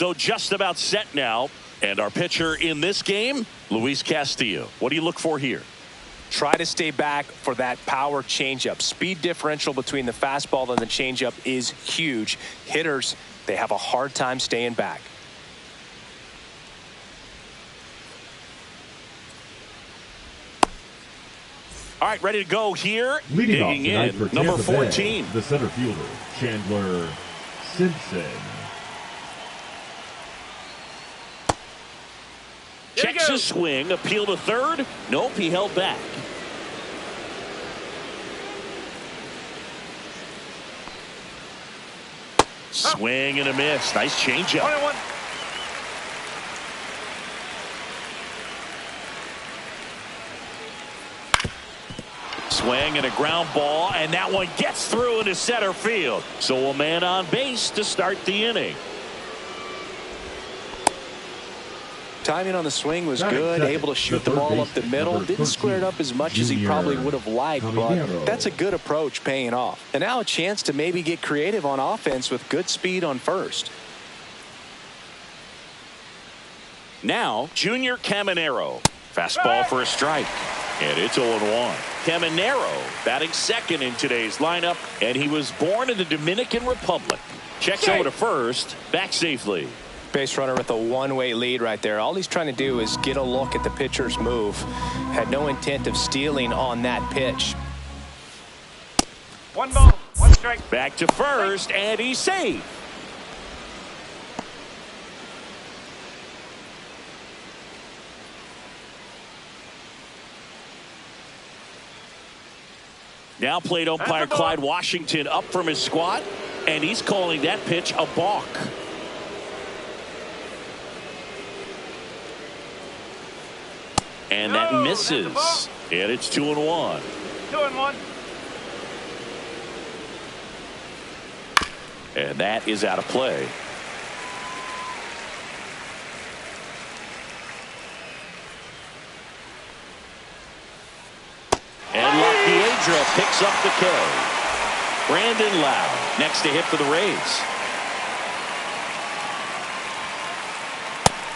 So just about set now. And our pitcher in this game, Luis Castillo. What do you look for here? Try to stay back for that power changeup. Speed differential between the fastball and the changeup is huge. Hitters, they have a hard time staying back. All right, ready to go here. Leading off tonight for number Tampa 14. Bay, the center fielder, Chandler Simpson. Checks his swing, appeal to third. Nope, he held back. Swing and a miss. Nice changeup. 21. Swing and a ground ball, and that one gets through into center field. So a man on base to start the inning. Timing on the swing was good, able to shoot the ball up the middle. Didn't square it up as much as he probably would have liked, but that's a good approach paying off. And now a chance to maybe get creative on offense with good speed on first. Now, Junior Caminero. Fastball for a strike. And it's 0-1. Caminero batting second in today's lineup, and he was born in the Dominican Republic. Checks over to first, back safely. Base runner with a one-way lead right there. All he's trying to do is get a look at the pitcher's move. Had no intent of stealing on that pitch. 1 ball, 1 strike. Back to first, and he's safe. Now plate umpire Clyde Washington up from his squat, and he's calling that pitch a balk. And that misses. And it's 2-1. 2-1. And that is out of play. And LaPiedra picks up the K. Brandon Lowe next to hit for the Rays.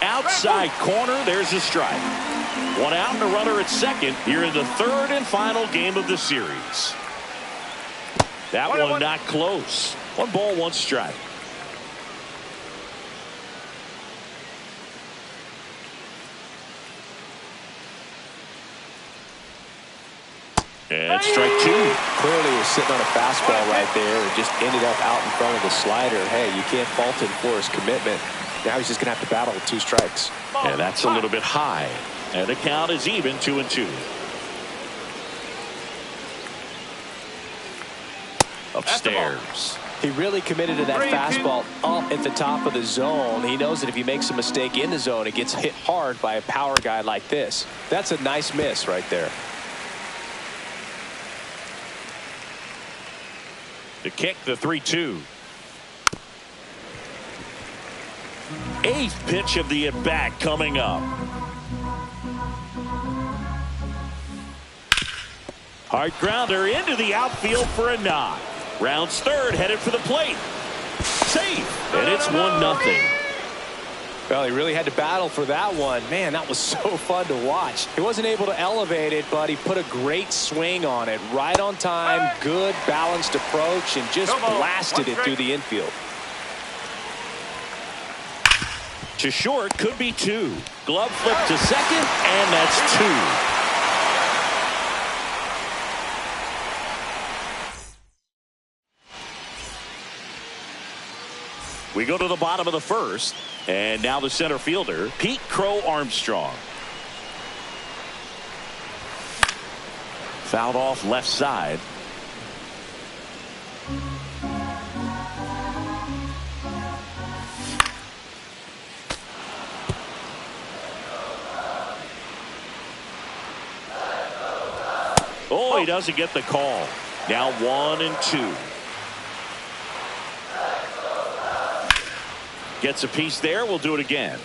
Outside corner, there's a strike. 1 out and a runner at second here in the third and final game of the series. That one not close. 1 ball, 1 strike. And strike 2. Clearly was sitting on a fastball right there and just ended up out in front of the slider. Hey, you can't fault him for his commitment. Now he's just going to have to battle with 2 strikes. And that's a little bit high. And the count is even 2-2. Upstairs. He really committed to that fastball up at the top of the zone. He knows that if he makes a mistake in the zone, it gets hit hard by a power guy like this. That's a nice miss right there. To kick the 3-2. 8th pitch of the at-bat coming up. Hard grounder into the outfield for a knock. Rounds third, headed for the plate. Safe, and it's 1-0. Well, he really had to battle for that one. Man, that was so fun to watch. He wasn't able to elevate it, but he put a great swing on it. Right on time, good balanced approach, and just blasted it through the infield. To short, could be 2. Glove flip to second, and that's 2. We go to the bottom of the first, and now the center fielder, Pete Crow Armstrong. Fouled off left side. Oh, he doesn't get the call. Now 1-2. Gets a piece there. We'll do it again.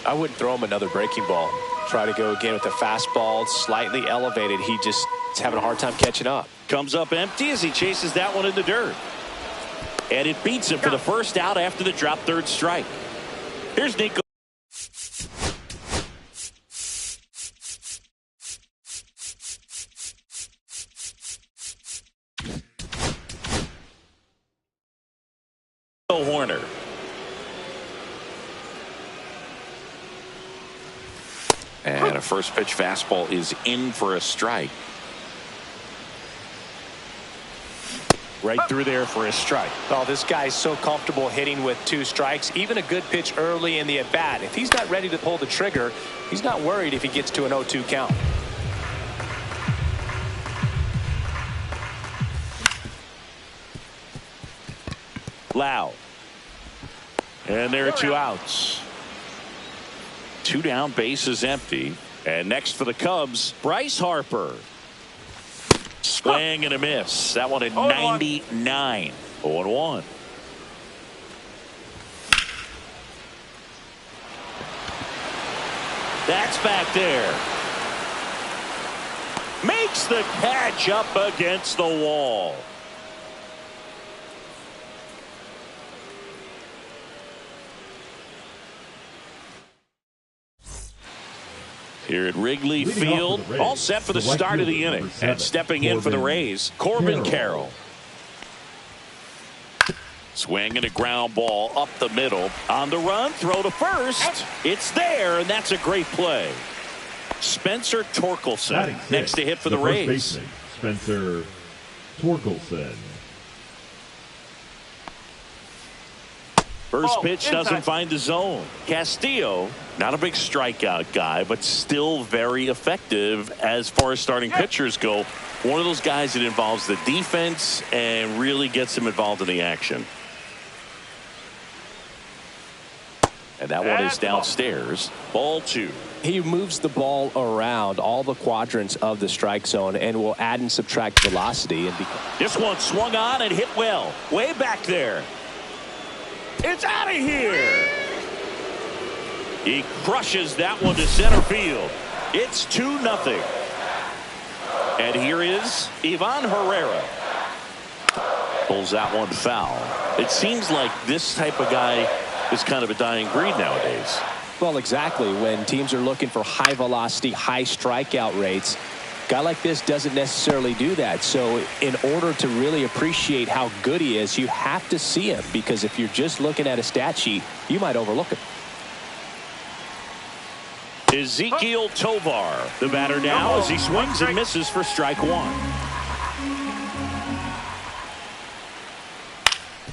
I wouldn't throw him another breaking ball. Try to go again with the fastball, slightly elevated. He just is having a hard time catching up. Comes up empty as he chases that one in the dirt. And it beats him for the first out after the drop third strike. Here's Nico. Horner. And a first pitch fastball is in for a strike. Right through there for a strike. Oh, this guy's so comfortable hitting with 2 strikes. Even a good pitch early in the at-bat. If he's not ready to pull the trigger, he's not worried if he gets to an 0-2 count. Lau. And there are 2 outs. 2 down, bases empty. And next for the Cubs, Bryce Harper. Swing and a miss. That one at 99. 0-1. That's back there. Makes the catch up against the wall. Here at Wrigley Field, all set for the start of the inning. And stepping in for the Rays, Corbin Carroll. Swing and a ground ball up the middle. On the run, throw to first. It's there, and that's a great play. Spencer Torkelson next to hit for the Rays. Baseman, Spencer Torkelson. First pitch doesn't find the zone. Castillo, not a big strikeout guy, but still very effective as far as starting pitchers go. One of those guys that involves the defense and really gets him involved in the action. And that one is downstairs. Ball 2. He moves the ball around all the quadrants of the strike zone and will add and subtract velocity. And this one swung on and hit well. Way back there. It's out of here. He crushes that one to center field. It's 2-0. And here is Ivan Herrera. Pulls that one foul. It seems like this type of guy is kind of a dying breed nowadays. Well, exactly. When teams are looking for high velocity, high strikeout rates, a guy like this doesn't necessarily do that. So in order to really appreciate how good he is, you have to see him, because if you're just looking at a stat sheet, you might overlook him. Ezequiel Tovar, the batter now, as he swings and misses for strike 1.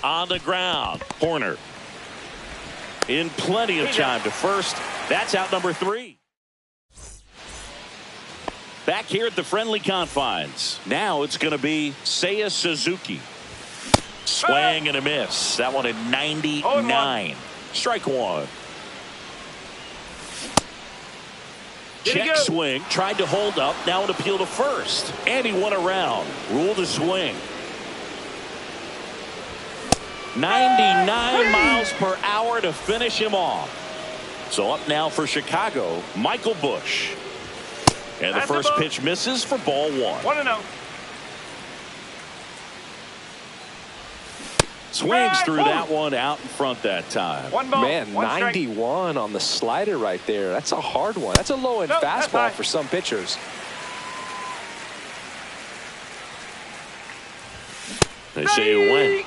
On the ground, Horner. In plenty of time to first. That's out number 3. Back here at the friendly confines. Now it's going to be Seiya Suzuki. Swing and a miss. That one at 99. Strike 1. Check swing. Tried to hold up. Now an appeal to first. And he went around. Ruled a swing. 99 miles per hour to finish him off. So up now for Chicago, Michael Busch. And the first pitch misses for ball 1. 1-0. Swings through that one out in front that time. Man, 91 on the slider right there. That's a hard one. That's a low-end fastball for some pitchers. They say it went.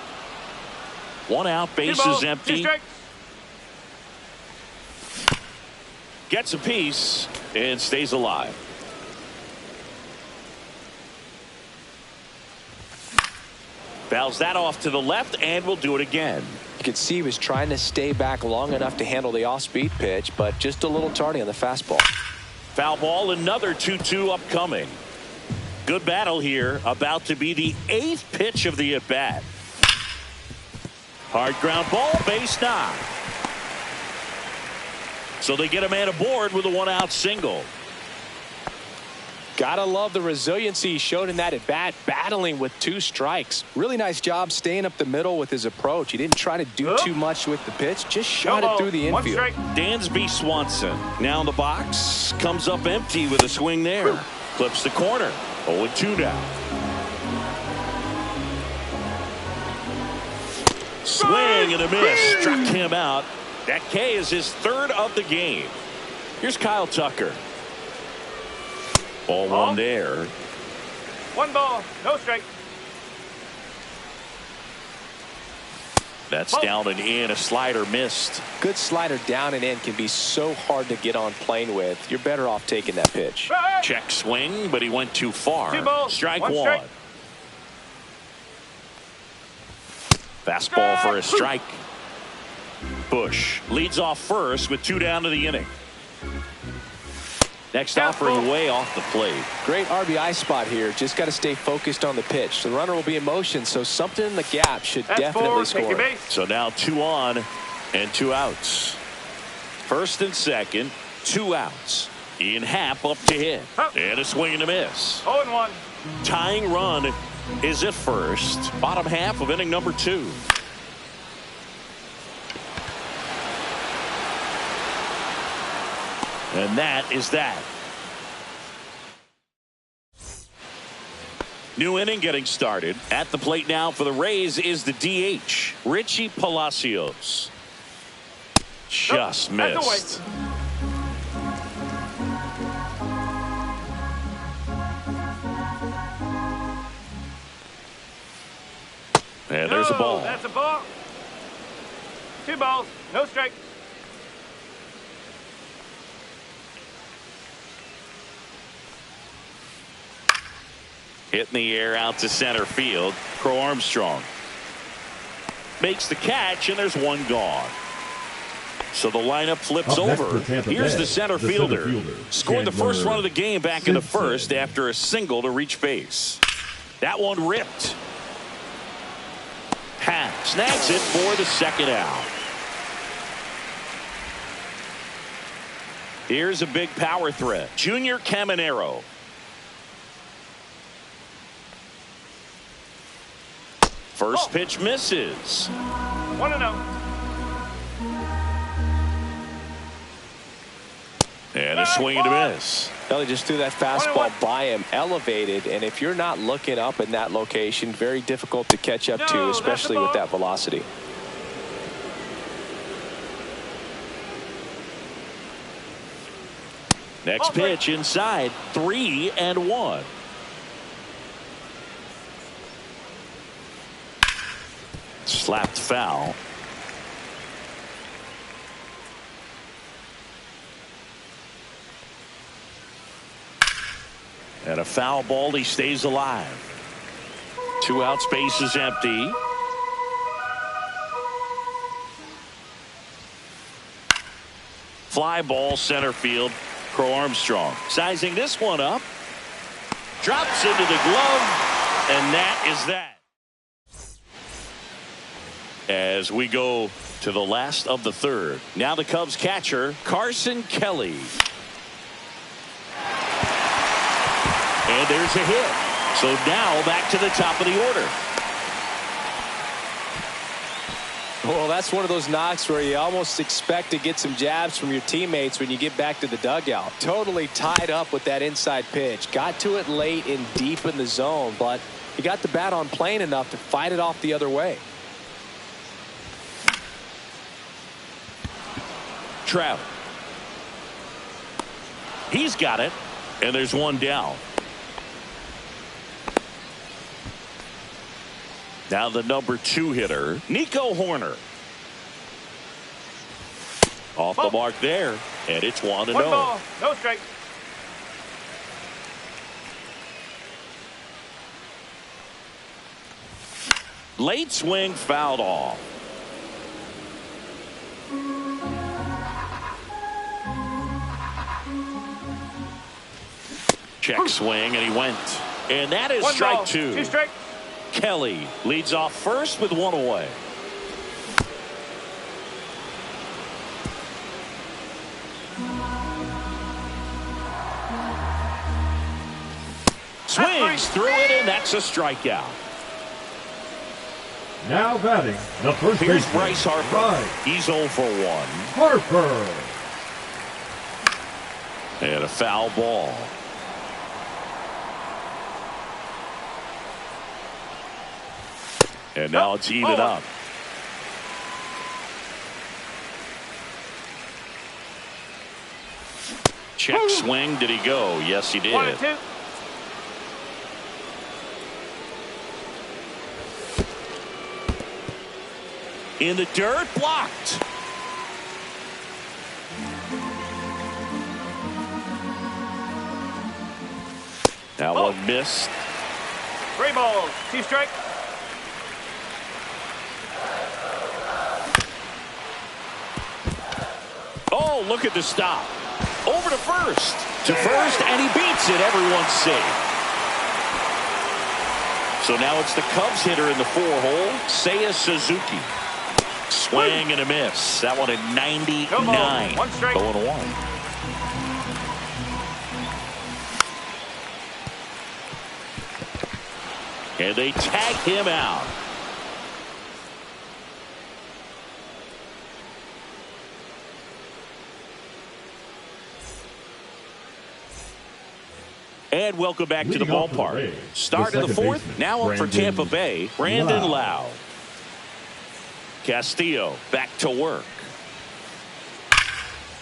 1 out, bases empty. Gets a piece and stays alive. Fouls that off to the left, and will do it again. You could see he was trying to stay back long enough to handle the off-speed pitch, but just a little tardy on the fastball. Foul ball, another 2-2 upcoming. Good battle here, about to be the 8th pitch of the at-bat. Hard ground ball, base knock. So they get a man aboard with a 1-out single. Gotta love the resiliency he showed in that at-bat, battling with 2 strikes. Really nice job staying up the middle with his approach. He didn't try to do too much with the pitch, just shot it through the infield. Dansby Swanson now in the box, comes up empty with a swing there. Clips the corner. 0-2 now. Swing and a miss. Struck him out. That K is his third of the game. Here's Kyle Tucker. Ball one there. 1 ball, no strike. That's down and in. A slider missed. Good slider down and in can be so hard to get on plane with. You're better off taking that pitch. Check swing, but he went too far. 2 balls, Strike 1 one. strike. Fastball for a strike. Bush leads off first with 2 down to the inning. Next offering way off the plate. Great RBI spot here. Just got to stay focused on the pitch. The runner will be in motion, so something in the gap should definitely score. So now 2 on and 2 outs. First and second, 2 outs. Ian Happ up to hit. And a swing and a miss. 0-1. Tying run is at first. Bottom half of inning number 2. And that is that. New inning getting started. At the plate now for the Rays is the DH, Richie Palacios. Just missed. And there's a ball. That's a ball. 2 balls, no strike. Hit in the air out to center field. Crow Armstrong makes the catch, and there's 1 gone. So the lineup flips over. Here's the center fielder. Scored the first run of the game back in the first after a single to reach base. That one ripped. Happ snags it for the second out. Here's a big power threat. Junior Caminero. First pitch misses. 1-0. And a swing and a miss. Well, they just threw that fastball by him, elevated, and if you're not looking up in that location, very difficult to catch up to, especially with that velocity. Next pitch inside, 3-1. Slapped foul. And a foul ball. He stays alive. 2 outs, base is empty. Fly ball center field. Crow Armstrong sizing this one up. Drops into the glove. And that is that. As we go to the last of the third. Now the Cubs catcher, Carson Kelly. And there's a hit. So now back to the top of the order. Well, that's one of those knocks where you almost expect to get some jabs from your teammates when you get back to the dugout. Totally tied up with that inside pitch. Got to it late and deep in the zone, but he got the bat on plane enough to fight it off the other way. Trout. He's got it, and there's 1 down. Now the number 2 hitter, Nico Hoerner. Off the mark there, and it's 1-0. 1 ball, no strike. Late swing fouled off. Check swing, and he went. And that is 1 strike ball, 2. 2 strike. Kelly leads off first with 1 away. Swings through it, and that's a strikeout. Now batting the first Here's baseman, Bryce Harper. Bryce He's 0 for 1. Harper. And a foul ball. And now it's even up. Check swing. Did he go? Yes, he did. 1-2. In the dirt, blocked. That one missed. 3 balls, 2 strikes. Oh, look at the stop. Over to first. To first, and he beats it. Everyone's safe. So now it's the Cubs hitter in the 4-hole, Seiya Suzuki. Swing and a miss. That one at 99. 1 strike. 0-1. And they tag him out. And welcome back to the ballpark. Start of the 4th. Now up for Tampa Bay, Brandon Lowe. Castillo back to work.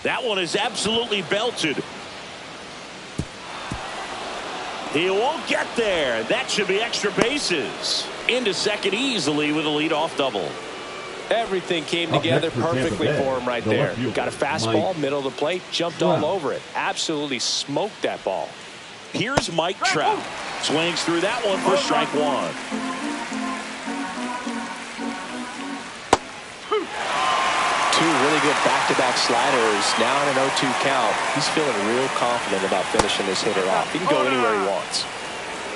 That one is absolutely belted. He won't get there. That should be extra bases. Into second easily with a leadoff double. Everything came together perfectly for him right there. Got a fastball, middle of the plate, jumped all over it. Absolutely smoked that ball. Here's Mike Trout. Swings through that one for strike 1. Two really good back-to-back sliders. Now in an 0-2 count. He's feeling real confident about finishing this hitter off. He can go anywhere he wants.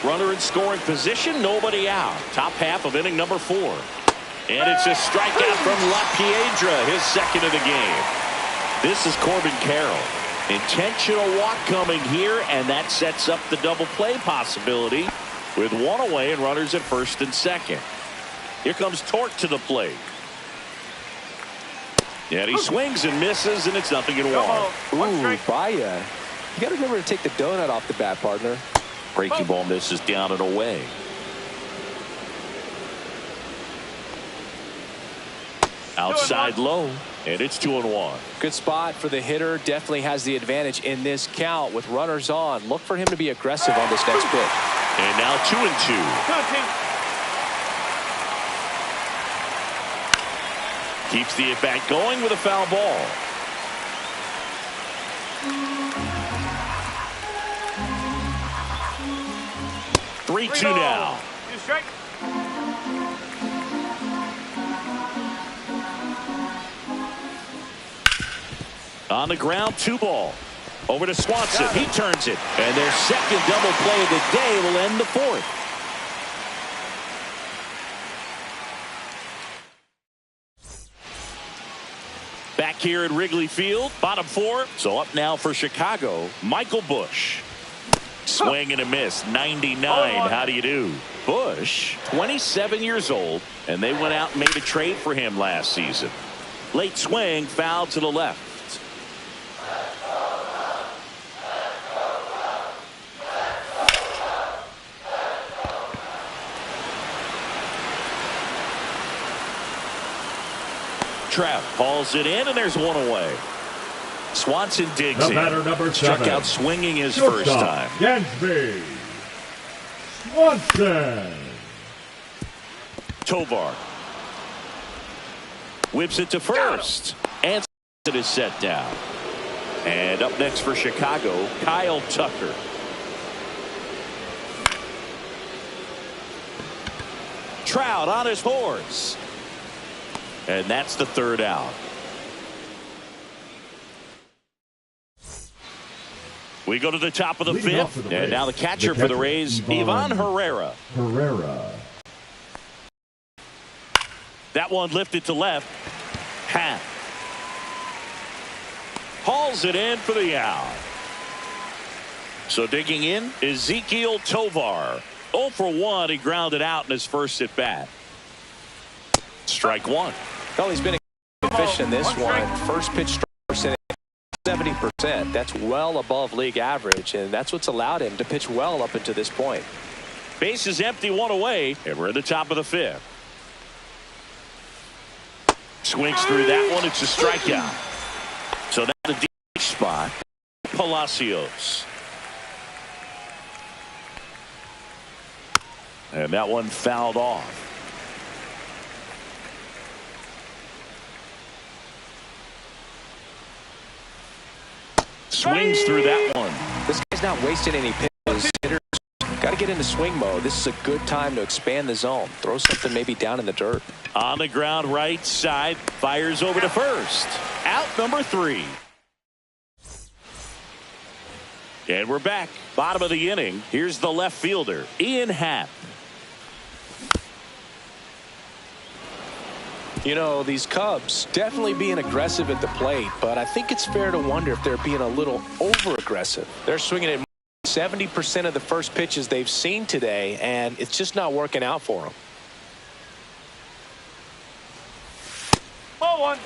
Runner in scoring position, nobody out. Top half of inning number 4. And it's a strikeout from La Piedra, his second of the game. This is Corbin Carroll. Intentional walk coming here, and that sets up the double play possibility with 1 away and runners at first and second. Here comes Torque to the plate. And he swings and misses, and it's 0-1. Ooh, Baya. You got to remember to take the donut off the bat, partner. Breaking ball misses down and away. Outside low, and it's 2-1. Good spot for the hitter. Definitely has the advantage in this count with runners on. Look for him to be aggressive on this next pitch. And now 2-2. 2-2. Keeps the at-bat going with a foul ball. Three, 2 now. 2 strikes. On the ground, 2 ball. Over to Swanson. He turns it. And their second double play of the day will end the 4th. Back here at Wrigley Field, bottom 4. So up now for Chicago, Michael Busch. Swing and a miss, 99. How do you do? Busch, 27 years old, and they went out and made a trade for him last season. Late swing, foul to the left. Trout hauls it in, and there's 1 away. Swanson digs in. Number 7. Struck out swinging his first time. Dansby Swanson. Tovar whips it to first, and it is set down. And up next for Chicago, Kyle Tucker. Trout on his horse. And that's the 3rd out. We go to the top of the 5th, and now the catcher for the Rays, Ivan Herrera. That one lifted to left. Hat hauls it in for the out. So digging in, Ezequiel Tovar. 0 for 1. He grounded out in his first at bat. Strike 1. Well, he's been efficient in this one. First pitch strike percentage 70%. That's well above league average, and that's what's allowed him to pitch well up until this point. Base is empty, 1 away, and we're at the top of the 5th. Swings through that one. It's a strikeout. So that's the DH spot. Palacios. And that one fouled off. Swings through that one. This guy's not wasting any pitches. Hitters got to get into swing mode. This is a good time to expand the zone. Throw something maybe down in the dirt. On the ground, right side, fires over to first. Out number 3. And we're back. Bottom of the inning. Here's the left fielder, Ian Happ. You know, these Cubs definitely being aggressive at the plate, but I think it's fair to wonder if they're being a little over-aggressive. They're swinging at 70% of the first pitches they've seen today, and it's just not working out for them. Ball 1.